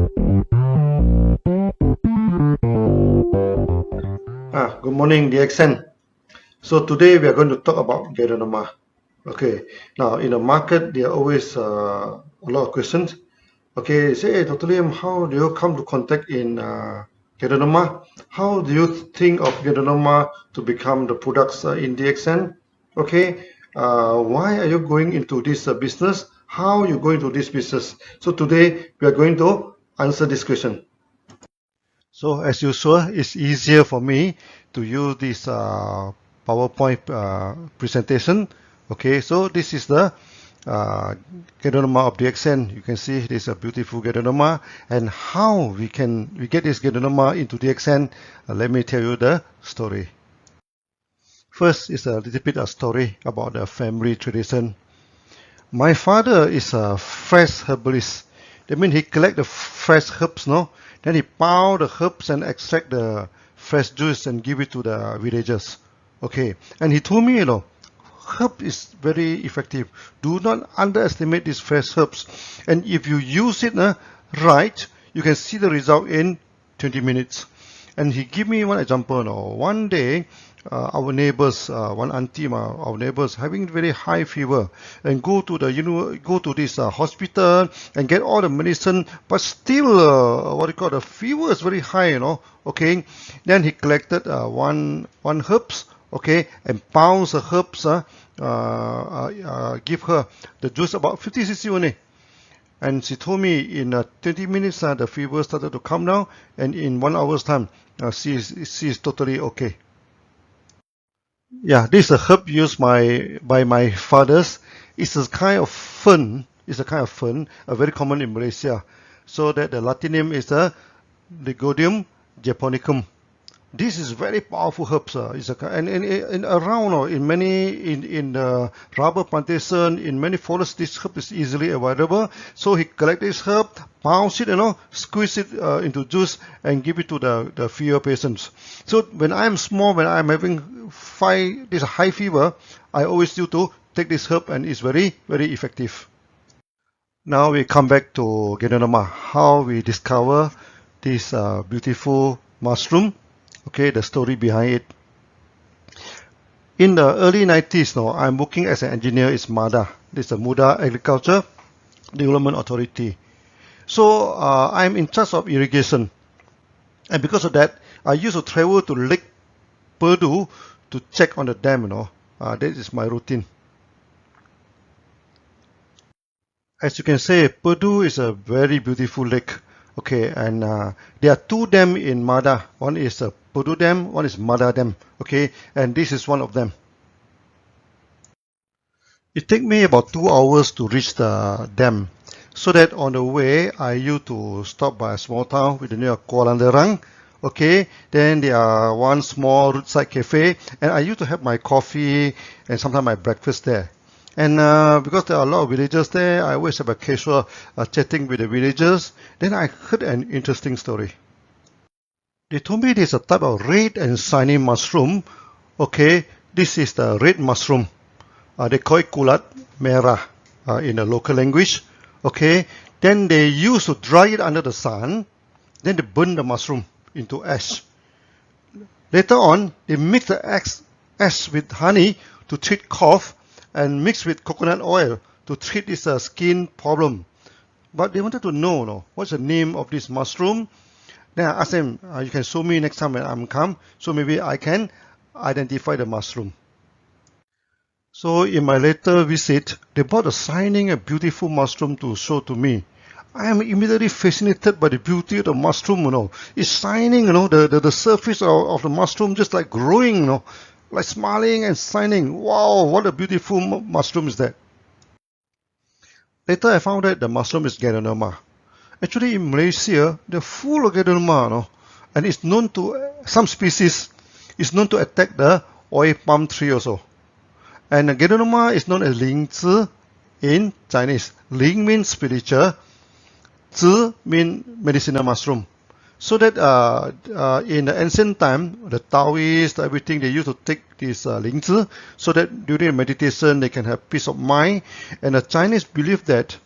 Good morning, the accent. So today we are going to talk about Ganoterapia. Okay, now in the market there are always a lot of questions. Okay, say, hey, Dr. Liam, how do you come to contact in Ganoterapia? How do you think of Ganoterapia to become the products in the accent? Okay, why are you going into this business? How you going to this business? So today we are going to answer this question. So as usual, it's easier for me to use this PowerPoint presentation. Okay, so this is the Ganoterapia of the accent. You can see this is a beautiful Ganoterapia, and how we get this Ganoterapia into the accent. Let me tell you the story. First is a little bit of story about the family tradition. My father is a fresh herbalist. That means he collect the fresh herbs, no? Then he pound the herbs and extract the fresh juice and give it to the villagers. Okay, and he told me, herb is very effective. Do not underestimate these fresh herbs. And if you use it right, you can see the result in 20 minutes. And he give me one example. One day, our neighbors, one auntie, our neighbors having very high fever, and go to this hospital and get all the medicine, but still, the fever is very high, Okay, then he collected one herbs, okay, and pounds the herbs, give her the juice about 50 cc only. And she told me in 20 minutes the fever started to come down, and in 1 hour's time she is totally okay. Yeah, this is a herb used by my fathers. It's a kind of fern. Very common in Malaysia. So that the Latin name is the Legodium japonicum. This is very powerful herbs. And around in the rubber plantation, in many forests, this herb is easily available. So he collect this herb, pounds it, squeeze it into juice and give it to the fever patients. So when I'm small, when I'm having this high fever, I always used to take this herb, and it's very, very effective. Now we come back to Ganoterapia, how we discover this beautiful mushroom. Okay, the story behind it. In the early 90s, I'm working as an engineer in MADA. This is the Muda Agriculture Development Authority. So I'm in charge of irrigation. And because of that, I used to travel to Lake Purdue to check on the dam, that is my routine. As you can see, Purdue is a very beautiful lake. Okay, and there are two dams in MADA. One is Purdue Dam, one is MADA Dam. Okay, and this is one of them. It takes me about 2 hours to reach the dam. So that on the way, I used to stop by a small town with the name of Kuala Lerang. Okay, then there are one small roadside cafe, and I used to have my coffee and sometimes my breakfast there. And because there are a lot of villagers there, I always have a casual chatting with the villagers. Then I heard an interesting story. They told me there's a type of red and shiny mushroom. Okay, this is the red mushroom. They call it kulat merah in the local language. Okay, then they used to dry it under the sun. Then they burn the mushroom into ash. Later on, they mix the ash with honey to treat cough, and mix with coconut oil to treat this skin problem. But they wanted to know, what's the name of this mushroom. Then I asked them, you can show me next time when I'm come, so maybe I can identify the mushroom. So in my later visit, they brought a shining and beautiful mushroom to show to me. I am immediately fascinated by the beauty of the mushroom, It's shining, the surface of the mushroom just like glowing, like smiling and shining. Wow, what a beautiful mushroom is that. Later I found that the mushroom is Ganoterapia. Actually in Malaysia, they're full of Ganoterapia, and it's known to, some species is known to attack the oil palm tree also. And Ganoterapia is known as Lingzi in Chinese. Ling means spiritual, Zi means medicinal mushroom. So that in the ancient time, the Taoists, everything, they used to take this Lingzi, so that during meditation they can have peace of mind. And the Chinese believe that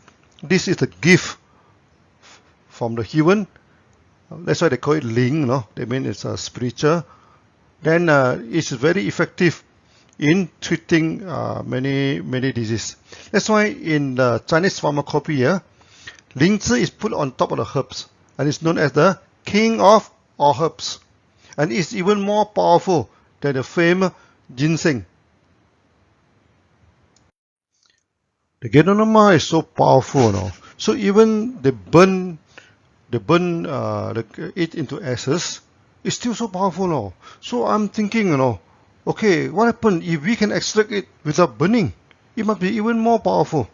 this is a gift from the heaven. That's why they call it ling, no? They mean it's spiritual. Then it's very effective in treating many diseases. That's why in the Chinese pharmacopoeia, Lingzi is put on top of the herbs and it's known as the king of all herbs. And it's even more powerful than the famous ginseng. The Ganoterapia is so powerful, no? So even they burn it into ashes, it's still so powerful, no? So I'm thinking, okay, what happens if we can extract it without burning? It must be even more powerful.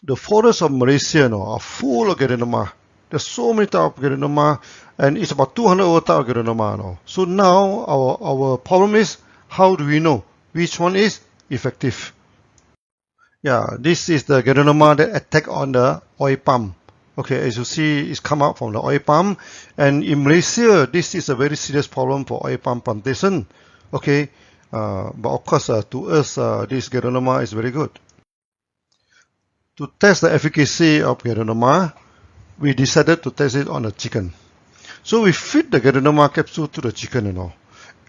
The forests of Malaysia are full of Ganoterapia. There's so many types of Ganoterapia, and it's about 200 over types of Ganoterapia. So now our problem is, how do we know which one is effective? Yeah, this is the Ganoterapia that attack on the oil palm. Okay, as you see, it's come out from the oil palm, and in Malaysia, this is a very serious problem for oil palm plantation. Okay, but of course, to us, this Ganoterapia is very good. To test the efficacy of Ganoterapia, we decided to test it on the chicken. So we feed the Ganoterapia capsule to the chicken,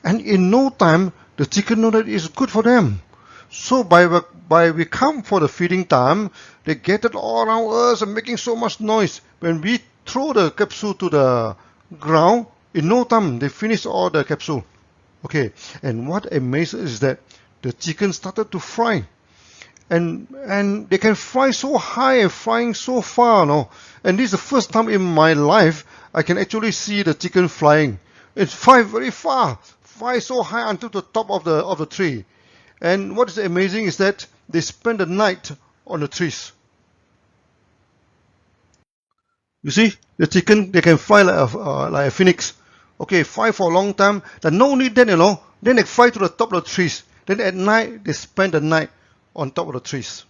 and in no time, the chicken know that it's good for them. So by we come for the feeding time, they gathered all around us and making so much noise. When we throw the capsule to the ground, in no time they finish all the capsule. Okay, and what amazes is that the chicken started to fly, and they can fly so high and flying so far, And this is the first time in my life I can actually see the chicken flying. It flies very far, fly so high until the top of the tree. And what is amazing is that they spend the night on the trees. You see, the chicken, they can fly like a phoenix. Okay, fly for a long time. Then no need then, then they fly to the top of the trees. Then at night, they spend the night on top of the trees.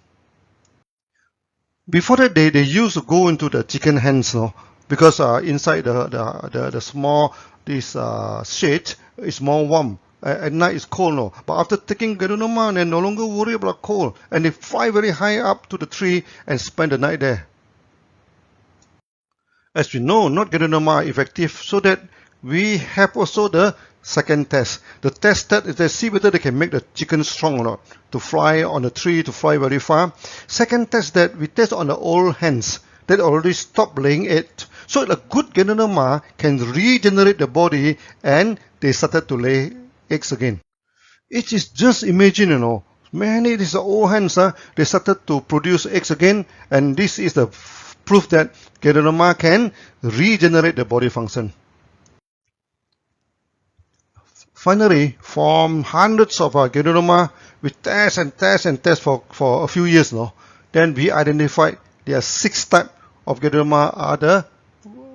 Before that, they used to go into the chicken hens, because inside the small shade is more warm. At night it's cold, but after taking Ganoterapia, they no longer worry about cold, and they fly very high up to the tree and spend the night there. As we know, not Ganoterapia effective, so that we have also the second test. The test that is to see whether they can make the chicken strong or not, to fly on the tree, to fly very far. Second test that we test on the old hens that already stopped laying egg. So a good Ganoterapia can regenerate the body, and they started to lay eggs again. It is just imagine, many these old hens, they started to produce eggs again, and this is the proof that Ganoterapia can regenerate the body function. Finally, from hundreds of Ganoterapia, we test and test and test for a few years, then we identified there are 6 types of Ganoterapia are the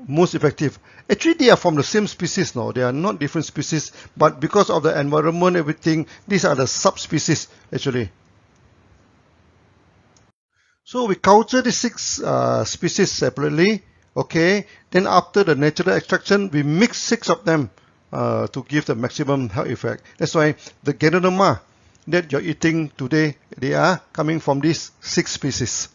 most effective. Actually, they are from the same species, they are not different species, but because of the environment, everything, these are the subspecies actually. So we culture the 6 species separately, okay. Then after the natural extraction, we mix 6 of them to give the maximum health effect. That's why the Ganoterapia that you're eating today, they are coming from these 6 species.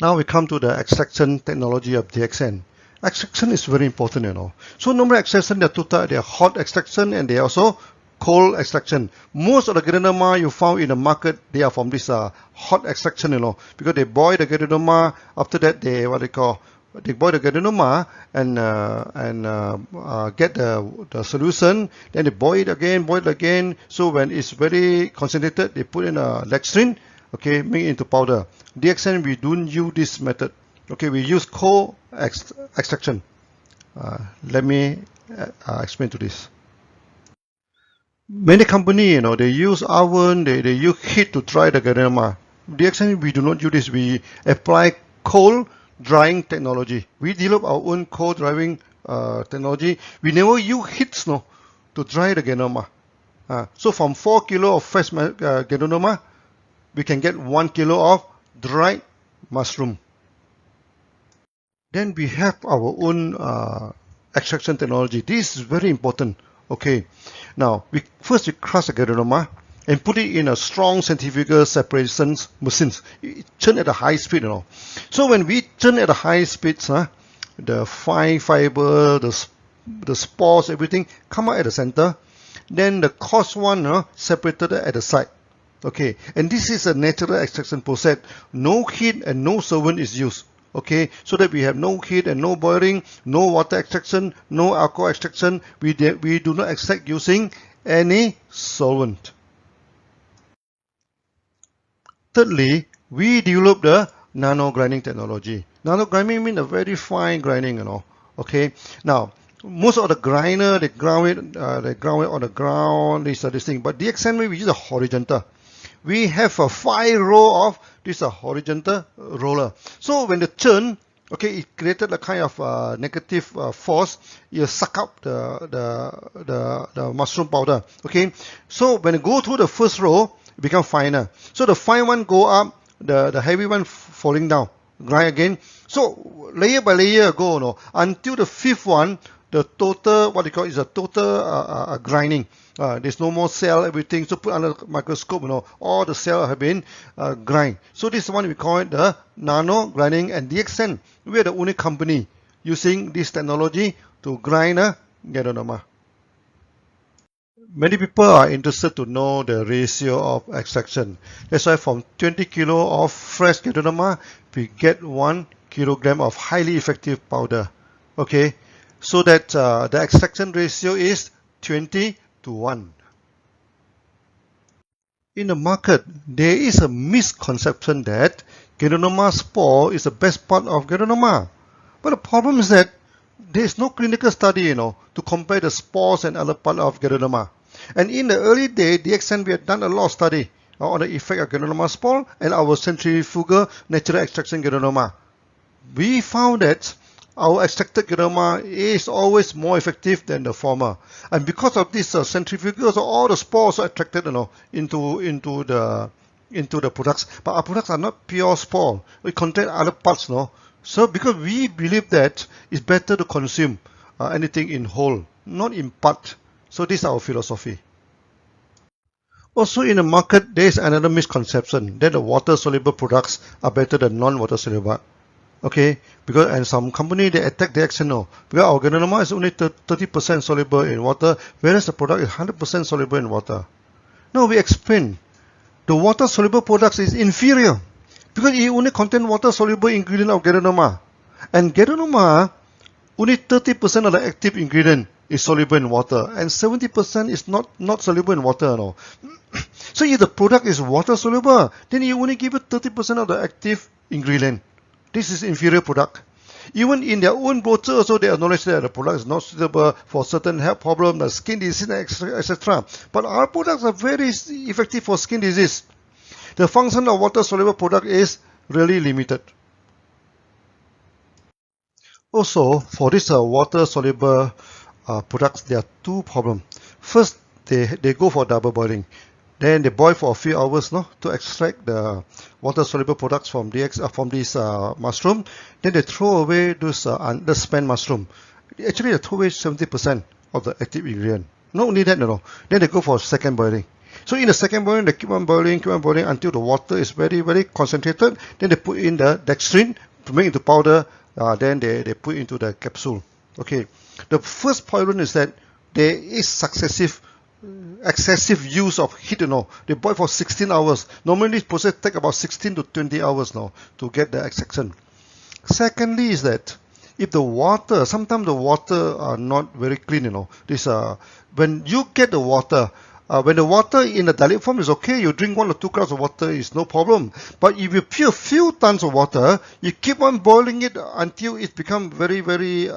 Now we come to the extraction technology of DXN. Extraction is very important, So normal extraction, there are 2 types. They are hot extraction and they are also cold extraction. Most of the Ganoterapia you found in the market, they are from this hot extraction, because they boil the Ganoterapia. After that, they boil the Ganoterapia and get the solution. Then they boil it again. So when it's very concentrated, they put in a dextrin, okay, make it into powder. DXN, we don't use this method. Okay, we use cold extraction. Let me explain to this. Many companies, they use oven, they use heat to dry the Ganoterapia. DXN, we do not use this. We apply cold drying technology. We develop our own cold drying technology. We never use heat to dry the Ganoterapia. So from 4 kilo of fresh Ganoterapia, we can get 1 kilo of dried mushroom. Then we have our own extraction technology. This is very important. Okay. Now, we crush the Ganoterapia and put it in a strong centrifugal separation machines. It churn at a high speed, So when we churn at a high speed, the fine fiber, the spores, everything come out at the center. Then the coarse one separated at the side. Okay, and this is a natural extraction process. No heat and no solvent is used. Okay, so that we have no heat and no boiling, no water extraction, no alcohol extraction. We do not extract using any solvent. Thirdly, we developed the nano grinding technology. Nano grinding means a very fine grinding, Okay, now most of the grinder they ground it on the ground. This thing, but DXN we use a horizontal. We have a 5 row of this horizontal roller. So when the churn, okay, it created a kind of negative force. You suck up the mushroom powder. Okay, so when it go through the first row, it become finer. So the fine one go up, the heavy one falling down. Grind again. So layer by layer go until the fifth one. The total, what they call is a total grinding. There's no more cell, everything. So put under microscope, all the cells have been grind. So this one we call it the nano grinding, and DXN. We are the only company using this technology to grind Ganoterapia. Many people are interested to know the ratio of extraction. That's why from 20 kilo of fresh Ganoterapia, we get 1 kilogram of highly effective powder. Okay. So that the extraction ratio is 20 to 1. In the market, there is a misconception that Ganoterapia spore is the best part of Ganoterapia. But the problem is that there is no clinical study, to compare the spores and other part of Ganoterapia. And in the early day, DXN we had done a lot of study on the effect of Ganoterapia spore and our centrifugal natural extraction Ganoterapia. We found that our extracted Ganoterapia is always more effective than the former, and because of this centrifugal, so all the spores are attracted, into the products. But our products are not pure spore; we contain other parts, So because we believe that it's better to consume anything in whole, not in part. So this is our philosophy. Also in the market, there is another misconception that the water-soluble products are better than non-water-soluble. Okay, because and some company they attack the DXN because our Ganoterapia is only 30% soluble in water, whereas the product is 100% soluble in water. Now we explain the water soluble products is inferior because it only contain water soluble ingredient of Ganoterapia, and Ganoterapia only 30% of the active ingredient is soluble in water, and 70% is not soluble in water. So if the product is water soluble, then you only give it 30% of the active ingredient. This is inferior product. Even in their own brochure also they acknowledge that the product is not suitable for certain health problems, like skin disease, etc. But our products are very effective for skin disease. The function of water-soluble product is really limited. Also, for this water-soluble products, there are two problems. First, they go for double boiling. Then they boil for a few hours, to extract the water-soluble products from this mushroom. Then they throw away those the spent mushroom. Actually, they throw away 70% of the active ingredient. Not only that, Then they go for second boiling. So in the second boiling, they keep on boiling until the water is very, very concentrated. Then they put in the dextrin to make it into powder. Then they put into the capsule. Okay. The first problem is that there is excessive use of heat, They boil for 16 hours. Normally this process takes about 16 to 20 hours to get the extraction. Secondly is that if the water, sometimes the water are not very clean, when you get the water, when the water in the dilute form is okay, you drink 1 or 2 cups of water is no problem. But if you pour a few tons of water, you keep on boiling it until it becomes very, very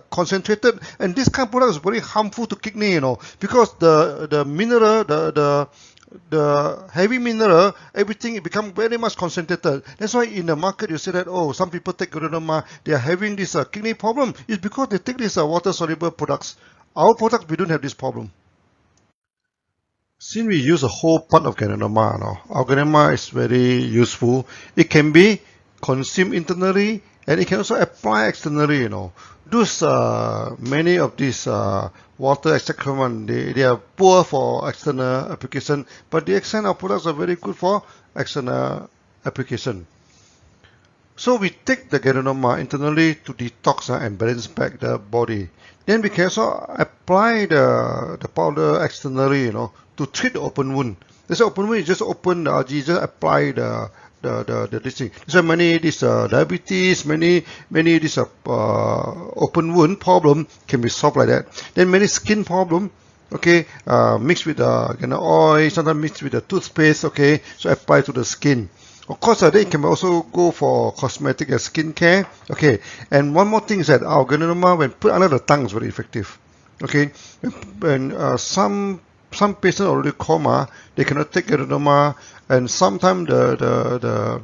concentrated. And this kind of product is very harmful to kidney, because the mineral, the heavy mineral, everything it becomes very much concentrated. That's why in the market you say that some people take Ganoterapia, they are having this kidney problem. It's because they take these water-soluble products. Our products, we don't have this problem. Since we use a whole part of Ganoterapia, our Ganoterapia is very useful. It can be consumed internally And it can also apply externally, Those many of these water extract equipment, they are poor for external application, but the extent of products are very good for external application. So we take the Ganoderma internally to detox and balance back the body. Then we can also apply the powder externally, to treat the open wound. This open wound, you just open the algae, just apply this thing. So many this diabetes, many this open wound problem can be solved like that. Then many skin problem, okay, mixed with the oil, sometimes mixed with the toothpaste, okay, so apply to the skin. Of course, they can also go for cosmetic and skincare. Okay, and one more thing is that our Ganoderma, when put under the tongue, is very effective. Okay, and some patients already coma, they cannot take Ganoderma, and sometimes the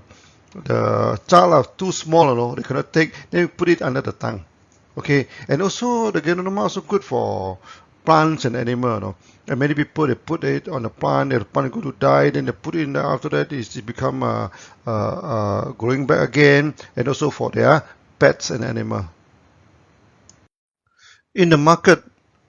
child are too small, they cannot take. Then we put it under the tongue. Okay, and also the Ganoderma also good for plants and animal, And many people, they put it on the plant go to die, then they put it in there. After that it become growing back again, and also for their pets and animal. In the market,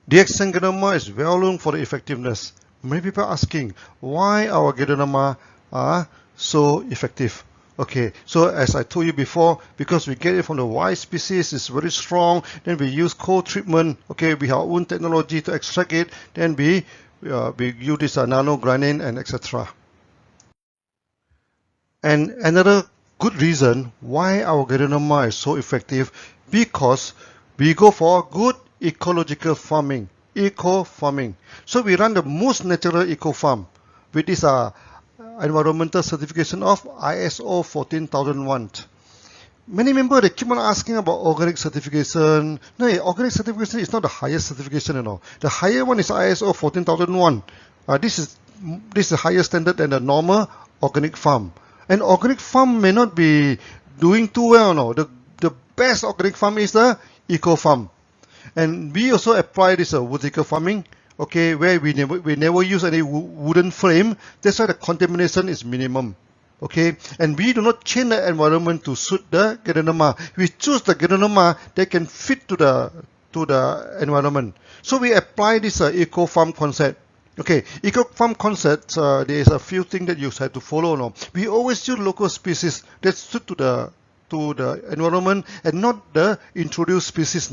DXN Ganoderma is well known for the effectiveness. Many people are asking why our Ganoderma are so effective. Okay, so as I told you before, because we get it from the white species, it's very strong, then we use cold treatment, okay, we have our own technology to extract it, then we use this nano-granin and etc. And another good reason why our Ganoderma is so effective, because we go for good ecological farming, eco-farming. So we run the most natural eco-farm with this environmental certification of ISO 14001. Many members, they keep on asking about organic certification. No, organic certification is not the highest certification, The higher one is ISO 14001. This is the higher standard than the normal organic farm. And organic farm may not be doing too well, The best organic farm is the eco farm. And we also apply this vertical farming, okay, where we never use any wooden frame. That's why the contamination is minimum. Okay, and we do not change the environment to suit the Ganoderma. We choose the Ganoderma that can fit to the environment. So we apply this eco farm concept. Okay, eco farm concept. There is a few things that you have to follow. We always use local species that suit to the environment, and not the introduced species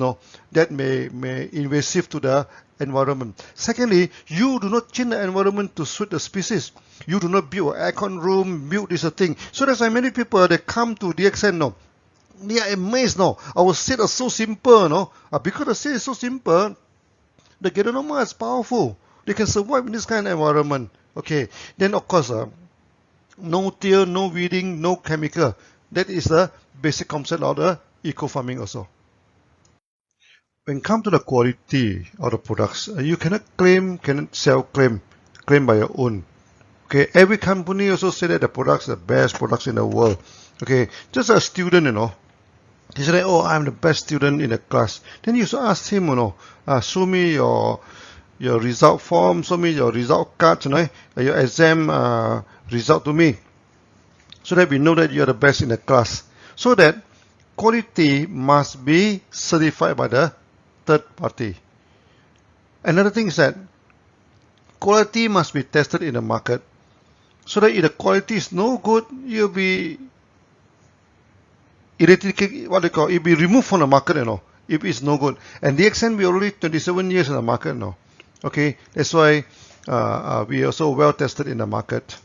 that may invasive to the environment. Secondly, you do not change the environment to suit the species. You do not build an aircon room, build this thing. So that's why many people, they come to DXN, they are amazed. Our set is so simple. Because the set is so simple, the Ganoderma is powerful. They can survive in this kind of environment. Okay, then of course, no till, no weeding, no chemical. That is the basic concept of the eco farming also. When it comes to the quality of the products, you cannot claim by your own. Okay, every company also say that the products are the best products in the world. Okay, just a student, he said, oh, I'm the best student in the class. Then you should ask him, show me your result form, show me your result card, your exam result to me, so that we know that you are the best in the class. So that quality must be certified by the third party. Another thing is that quality must be tested in the market, so that if the quality is no good, you'll be it'll be removed from the market, if it's no good. And DXN, we already 27 years in the market now. Okay, that's why we are also well tested in the market.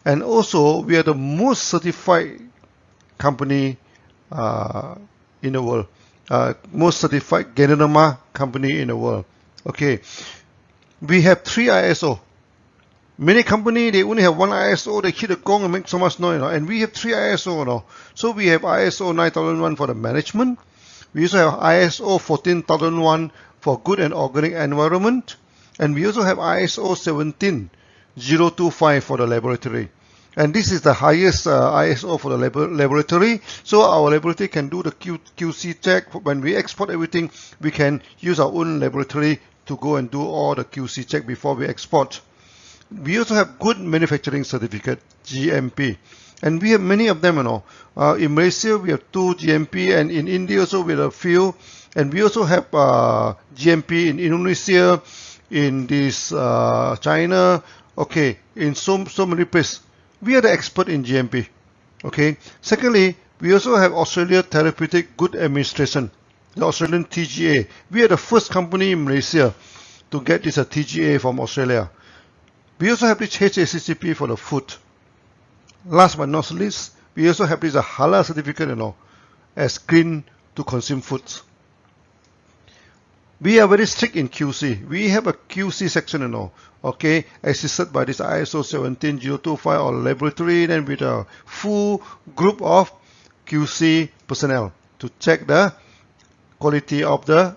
And also, we are the most certified company in the world. Most certified Ganoderma company in the world. Okay, we have 3 ISO. Many companies, they only have 1 ISO, they hit the gong and make so much noise, and we have 3 ISO. So we have ISO 9001 for the management. We also have ISO 14001 for good and organic environment. And we also have ISO 17025 for the laboratory. And this is the highest ISO for the laboratory. So our laboratory can do the QC check. When we export everything, we can use our own laboratory to go and do all the QC check before we export. We also have good manufacturing certificate, GMP. And we have many of them, in Malaysia, we have 2 GMP, and in India also we have a few. And we also have GMP in Indonesia, in this China, okay, in so many places. We are the expert in GMP. Okay. Secondly, we also have Australia Therapeutic Good Administration, the Australian TGA. We are the first company in Malaysia to get this TGA from Australia. We also have this HACCP for the food. Last but not least, we also have this halal certificate, as clean to consume foods. We are very strict in QC. We have a QC section, okay, assisted by this ISO 17025 or laboratory, then with a full group of QC personnel to check the quality of the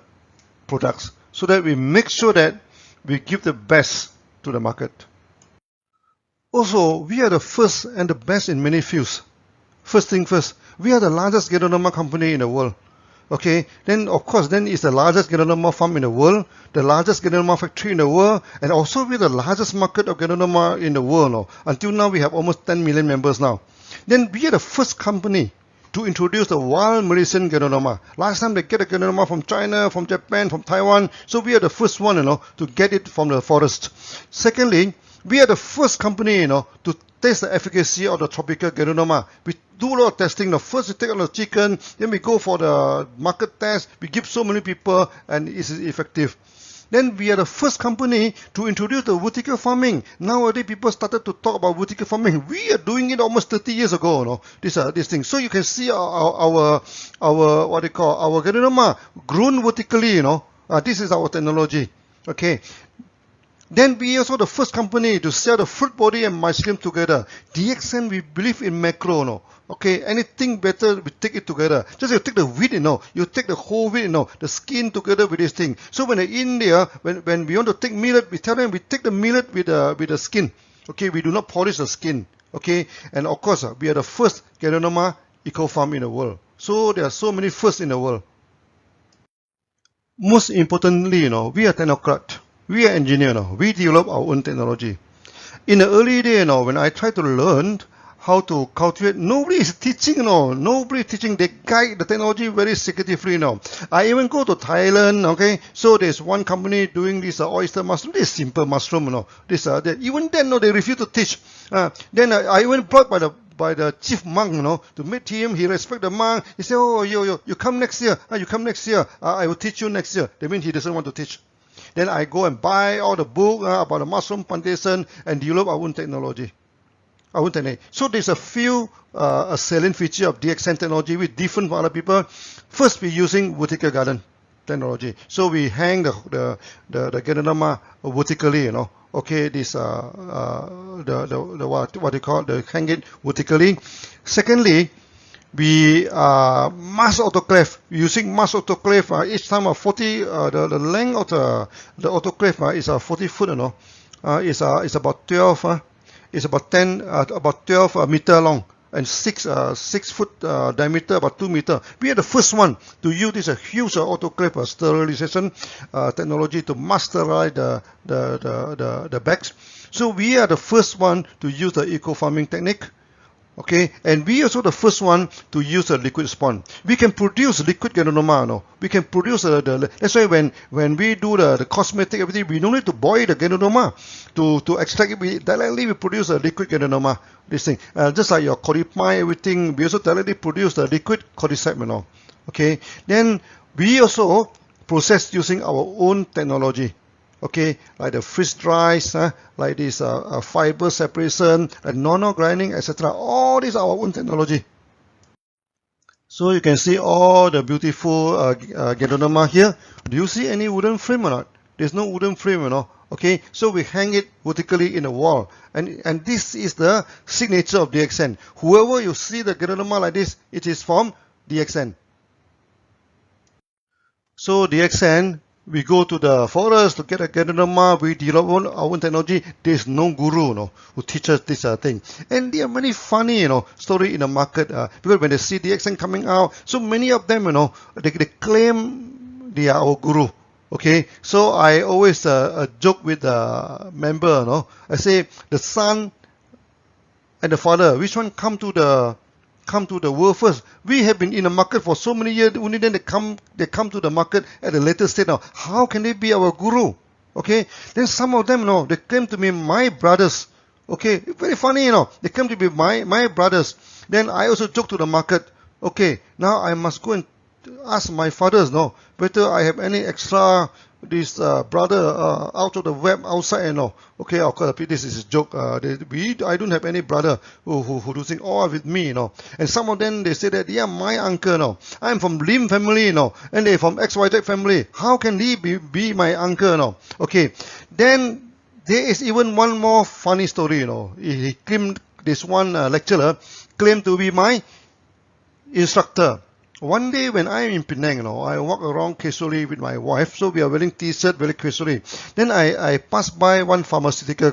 products, so that we make sure that we give the best to the market. Also, we are the first and the best in many fields. First thing first, we are the largest Ganoterapia company in the world. Okay, then of course, then it's the largest Ganoterapia farm in the world, the largest Ganoterapia factory in the world, and also we're the largest market of Ganoterapia in the world. Until now, we have almost 10 million members now. Then we are the first company to introduce the wild Malaysian Ganoterapia. Last time they get a Ganoterapia from China, from Japan, from Taiwan, so we are the first one, to get it from the forest. Secondly, we are the first company, to test the efficacy of the tropical Ganoterapia. We do a lot of testing. First we take on the chicken, then we go for the market test. We give so many people, and it is effective. Then we are the first company to introduce the vertical farming. Nowadays, people started to talk about vertical farming. We are doing it almost 30 years ago, this thing. So you can see our what they call our Ganoterapia grown vertically, this is our technology. Okay. Then we are also the first company to sell the fruit body and mycelium together. DXN, we believe in macro, okay, anything better, we take it together. Just you take the wheat, you take the whole wheat, the skin together with this thing. So when in India, when we want to take millet, we tell them we take the millet with the skin. Okay, we do not polish the skin. Okay, and of course, we are the first Ganoterapia eco farm in the world. So there are so many firsts in the world. Most importantly, we are technocrat. We are engineers. We develop our own technology. In the early day, when I tried to learn how to cultivate, nobody is teaching. Nobody is teaching. They guide the technology very secretively. I even go to Thailand. Okay, so there's one company doing this oyster mushroom. This simple mushroom. This even then, they refuse to teach. Then I even brought by the chief monk, to meet him. He respect the monk. He said, "Oh, you come next year. You come next year. I will teach you next year." That means he doesn't want to teach. Then I go and buy all the book about the mushroom plantation and develop our own technology. So there's a few salient feature of DXN technology with different from other people. First, we're using vertical garden technology. So we hang the Ganoterapia vertically, Okay, this what they call the hang it vertically. Secondly, we mass autoclave. Using mass autoclave, each time 40 the length of the autoclave is 40 foot, it's about 12 it's about 12 meter long and 6 foot diameter, about 2 meter. We are the first one to use this huge autoclave sterilization technology to masterize the bags. So we are the first one to use the eco farming technique. Okay, and we also the first one to use a liquid spawn. We can produce liquid Ganoterapia. We can produce that's why when we do the cosmetic everything, we don't need to boil the Ganoterapia to extract it. Directly we produce a liquid Ganoterapia. This thing, just like your cordyceps, everything, we also directly produce the liquid cordyceps. Okay, then we also process using our own technology. Okay, like the freeze dries, like this fiber separation, and non-grinding, etc. All these are our own technology. So you can see all the beautiful Ganoterapia here. Do you see any wooden frame or not? There's no wooden frame, Okay, so we hang it vertically in the wall, and this is the signature of DXN. Whoever you see the Ganoterapia like this, it is from DXN. So DXN, we go to the forest to get a Ganoterapia, we develop our own technology. There's no guru, who teaches this thing. And there are many funny, story in the market, because when they see DXN coming out, so many of them, they claim they are our guru. Okay, so I always joke with the member, you know. I say the son and the father, which one come to the world first? We have been in the market for so many years, only then they come to the market at a later stage now. How can they be our guru? Okay, then some of them, you know, they claim to be my brothers. Okay, very funny, you know. They claim to be my brothers. Then I also joke to the market. Okay, now I must go and ask my fathers, no, whether I have any extra this brother out of the web outside, you know. Okay, of course, this is a joke. I don't have any brother who do things all with me, you know. And some of them they say that, yeah, my uncle, no, I'm from Lim family, you know, and they from XYZ family. How can he be my uncle, you know? Okay, then there is even one more funny story, you know. He claimed, this one lecturer claimed to be my instructor. One day when I'm in Penang, you know, I walk around casually with my wife, so we are wearing t-shirt very casually. Then I passed by one pharmaceutical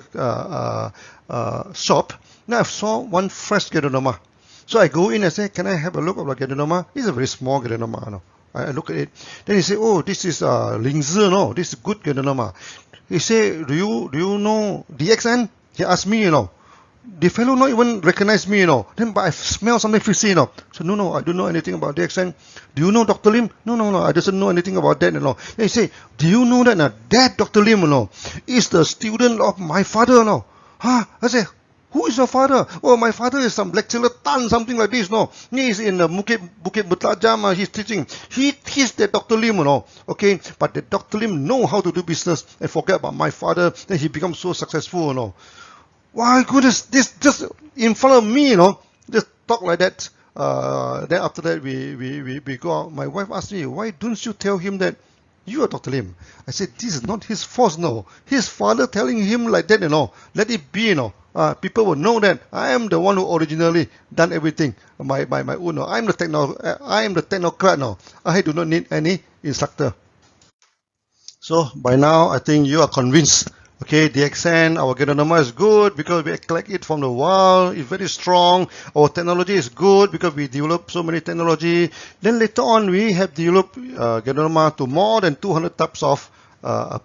shop. Now I saw one fresh Ganoterapia. So I go in and say, can I have a look at the Ganoterapia? It's a very small Ganoterapia, you know. I look at it. Then he say, oh, this is Lingzi, no, this is good Ganoterapia. He say, do you know DXN? He asked me, you know. The fellow not even recognize me, you know. Then, but I smell something fishy, you know. So, no, I don't know anything about the accent. Do you know Dr. Lim? No, I doesn't know anything about that, you know. Then he say, do you know that that Dr. Lim, you know, is the student of my father, you know. Huh? I say, who is your father? Oh, my father is some lecturer Tan, something like this, no. He is in Bukit Butajam, he's teaching. He's the Dr. Lim, you know. Okay, but the Dr. Lim know how to do business and forget about my father. Then he becomes so successful, you know. Why goodness, this just in front of me, you know, just talk like that. Then after that, we go out. My wife asked me, why don't you tell him that you are Dr. Lim? I said, this is not his fault, no. His father telling him like that, you know. Let it be, you know. People will know that I am the one who originally done everything my own. No. I am the technocrat now. I do not need any instructor. So by now, I think you are convinced. Okay, the accent, our Ganoterapia is good because we collect it from the wild. It's very strong. Our technology is good because we develop so many technology. Then later on, we have developed Ganoterapia to more than 200 types of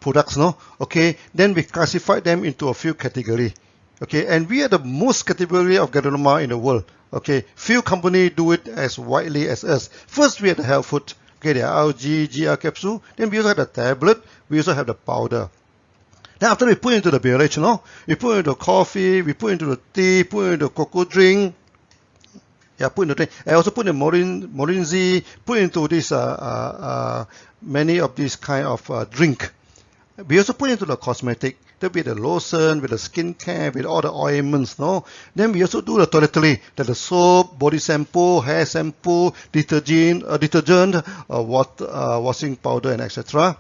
products. No, okay. Then we classify them into a few categories. Okay, and we are the most category of Ganoterapia in the world. Okay, few companies do it as widely as us. First, we have the health food. Okay, the algae, GR capsule. Then we also have the tablet. We also have the powder. Then after we put into the beverage, you know, we put into coffee, we put into the tea, put into cocoa drink. Yeah, put into drink. I also put in Morinzi, put into this many of these kind of drink. We also put into the cosmetic. There will be the lotion, with the skincare, with all the ointments, no? Then we also do the toiletry, that the soap, body shampoo, hair shampoo, detergent, washing powder, and etc.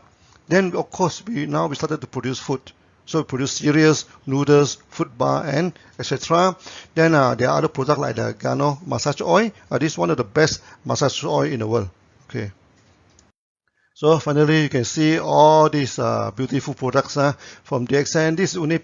Then, of course, we started to produce food. So we produce cereals, noodles, food bar, and etc. Then there are other products like the Gano massage oil. This is one of the best massage oil in the world. Okay. So finally, you can see all these beautiful products from DXN. This is only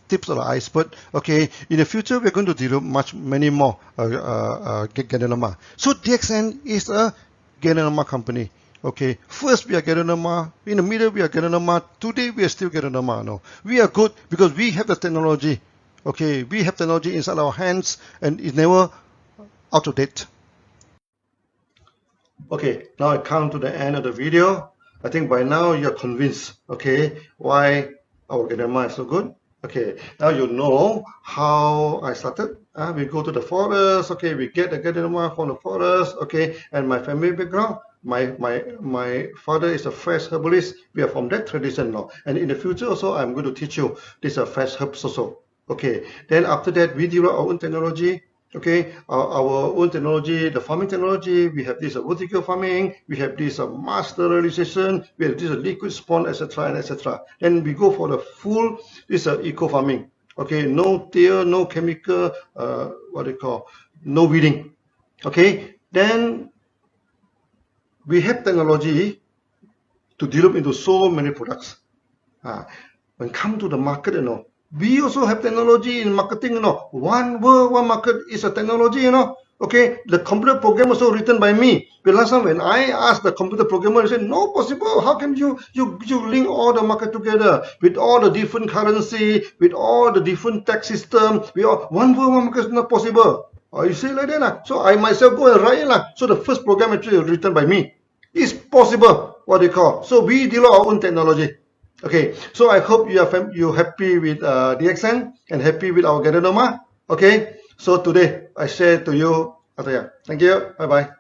tips of the iceberg. Okay. In the future, we're going to develop many more Ganoterapia. So DXN is a Ganoterapia company. Okay, first we are Ganoterapia, in the middle we are Ganoterapia, today we are still Ganoterapia. No, we are good because we have the technology. Okay, we have technology inside our hands and it's never out of date. Okay, now I come to the end of the video. I think by now you're convinced, okay, why our Ganoterapia is so good. Okay, now you know how I started. We go to the forest, okay, we get the Ganoterapia from the forest, okay, and my family background. My father is a fresh herbalist. We are from that tradition now. And in the future also, I'm going to teach you this fresh herbs also. Okay. Then after that, we develop our own technology. Okay. Our own technology, the farming technology. We have this vertical farming. We have this mass sterilization. We have this liquid spawn, etc. and etc. Then we go for the full eco farming. Okay. No till, no chemical. No weeding. Okay. Then we have technology to develop into so many products. When come to the market, you know, we also have technology in marketing, you know. One world, one market is a technology, you know. Okay, the computer program also written by me. But last time when I asked the computer programmer, he said, no possible. How can you link all the market together with all the different currency, with all the different tax system, with all, one world, one market is not possible. You say like that. So I myself go and write it. So the first program actually written by me. It's possible, what they call. So we develop our own technology. Okay, so I hope you're happy with DXN and happy with our Ganoterapia. Okay, so today I share to you Ataya. Thank you. Bye bye.